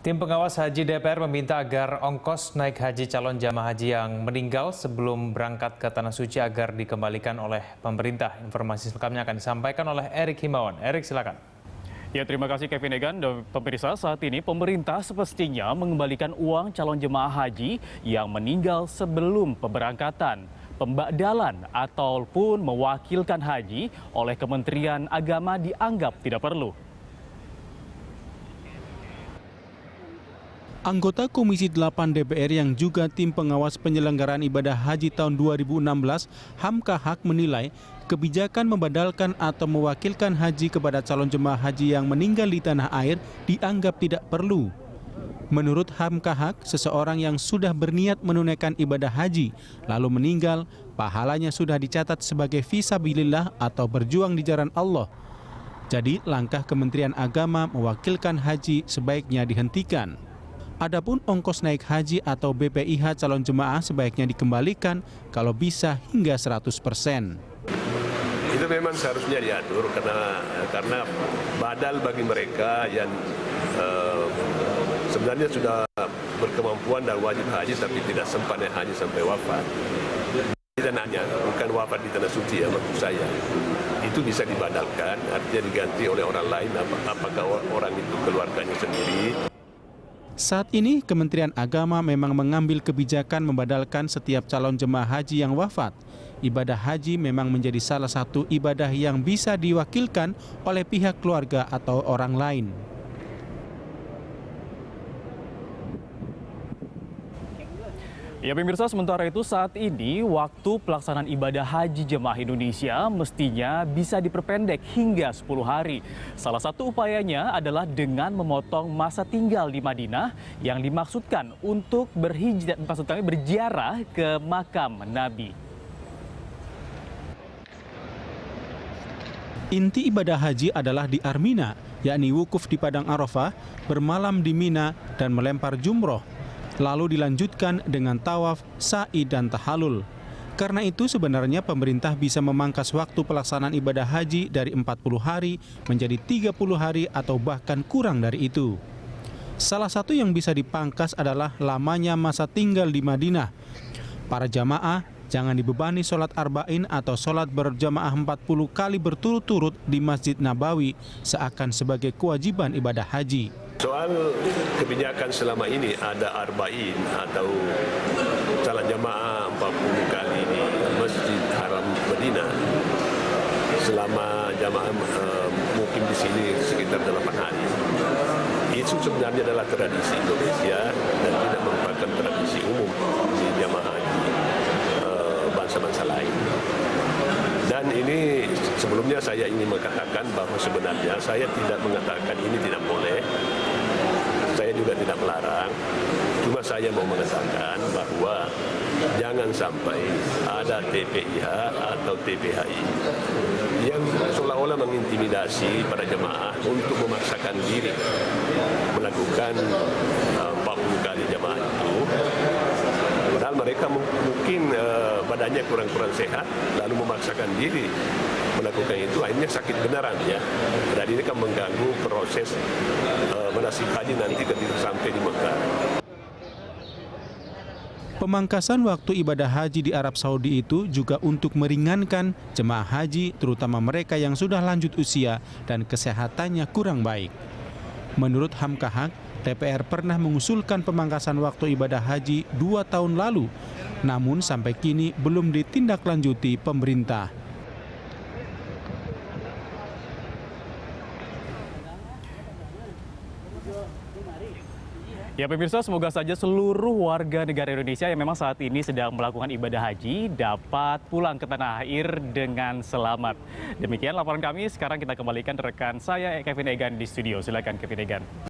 Tim pengawas haji DPR meminta agar ongkos naik haji calon jamaah haji yang meninggal sebelum berangkat ke Tanah Suci agar dikembalikan oleh pemerintah. Informasi selengkapnya akan disampaikan oleh Erik Himawan. Erik, silakan. Ya, terima kasih Kevin Egan. Dan pemirsa, saat ini pemerintah semestinya mengembalikan uang calon jemaah haji yang meninggal sebelum pemberangkatan. Pembadalan ataupun mewakilkan haji oleh Kementerian Agama dianggap tidak perlu. Anggota Komisi 8 DPR yang juga tim pengawas penyelenggaraan ibadah haji tahun 2016, Hamka Haq menilai kebijakan membadalkan atau mewakilkan haji kepada calon jemaah haji yang meninggal di tanah air dianggap tidak perlu. Menurut Hamka Haq, seseorang yang sudah berniat menunaikan ibadah haji lalu meninggal, pahalanya sudah dicatat sebagai fisabilillah atau berjuang di jalan Allah. Jadi langkah Kementerian Agama mewakilkan haji sebaiknya dihentikan. Adapun ongkos naik haji atau BPIH calon jemaah sebaiknya dikembalikan kalau bisa hingga 100%. Itu memang seharusnya diatur karena badal bagi mereka yang sebenarnya sudah berkemampuan dan wajib haji tapi tidak sempat naik haji sampai wafat. Tidak nanya, bukan wafat di Tanah Suci ya maksud saya. Itu bisa dibadalkan, artinya diganti oleh orang lain, apakah orang itu keluarganya sendiri. Saat ini Kementerian Agama memang mengambil kebijakan membadalkan setiap calon jemaah haji yang wafat. Ibadah haji memang menjadi salah satu ibadah yang bisa diwakilkan oleh pihak keluarga atau orang lain. Ya pemirsa, sementara itu saat ini waktu pelaksanaan ibadah haji jemaah Indonesia mestinya bisa diperpendek hingga 10 hari. Salah satu upayanya adalah dengan memotong masa tinggal di Madinah yang dimaksudkan untuk berziarah ke makam Nabi. Inti ibadah haji adalah di Armina, yakni wukuf di Padang Arafah, bermalam di Mina dan melempar jumroh. Lalu dilanjutkan dengan tawaf, sa'i dan tahalul. Karena itu sebenarnya pemerintah bisa memangkas waktu pelaksanaan ibadah haji dari 40 hari menjadi 30 hari atau bahkan kurang dari itu. Salah satu yang bisa dipangkas adalah lamanya masa tinggal di Madinah. Para jamaah jangan dibebani sholat arba'in atau sholat berjamaah 40 kali berturut-turut di Masjid Nabawi seakan sebagai kewajiban ibadah haji. Soal kebijakan selama ini ada arba'in atau salat jamaah 40 kali di Masjid Haram Madinah selama jamaah mukim di sini sekitar 8 hari. Itu sebenarnya adalah tradisi Indonesia dan tidak merupakan tradisi umum di jamaah haji bangsa-bangsa lain. Dan ini sebelumnya saya ingin mengatakan bahwa sebenarnya saya tidak mengatakan ini tidak boleh. Saya juga tidak melarang. Cuma saya mau mengatakan bahwa jangan sampai ada TPIH atau TPHI yang seolah-olah mengintimidasi para jemaah untuk memaksakan diri melakukan 40 kali jemaah itu. Padahal mereka mungkin badannya kurang sehat, lalu memaksakan diri melakukan itu, akhirnya sakit beneran ya. Dan ini kan mengganggu proses manasik haji nanti ketika sampai di Mekah. Pemangkasan waktu ibadah haji di Arab Saudi itu juga untuk meringankan jemaah haji, terutama mereka yang sudah lanjut usia dan kesehatannya kurang baik. Menurut Hamka Haq, DPR pernah mengusulkan pemangkasan waktu ibadah haji 2 tahun lalu, namun sampai kini belum ditindaklanjuti pemerintah. Ya pemirsa, semoga saja seluruh warga negara Indonesia yang memang saat ini sedang melakukan ibadah haji dapat pulang ke tanah air dengan selamat. Demikian laporan kami, sekarang kita kembalikan rekan saya Kevin Egan di studio. Silakan Kevin Egan.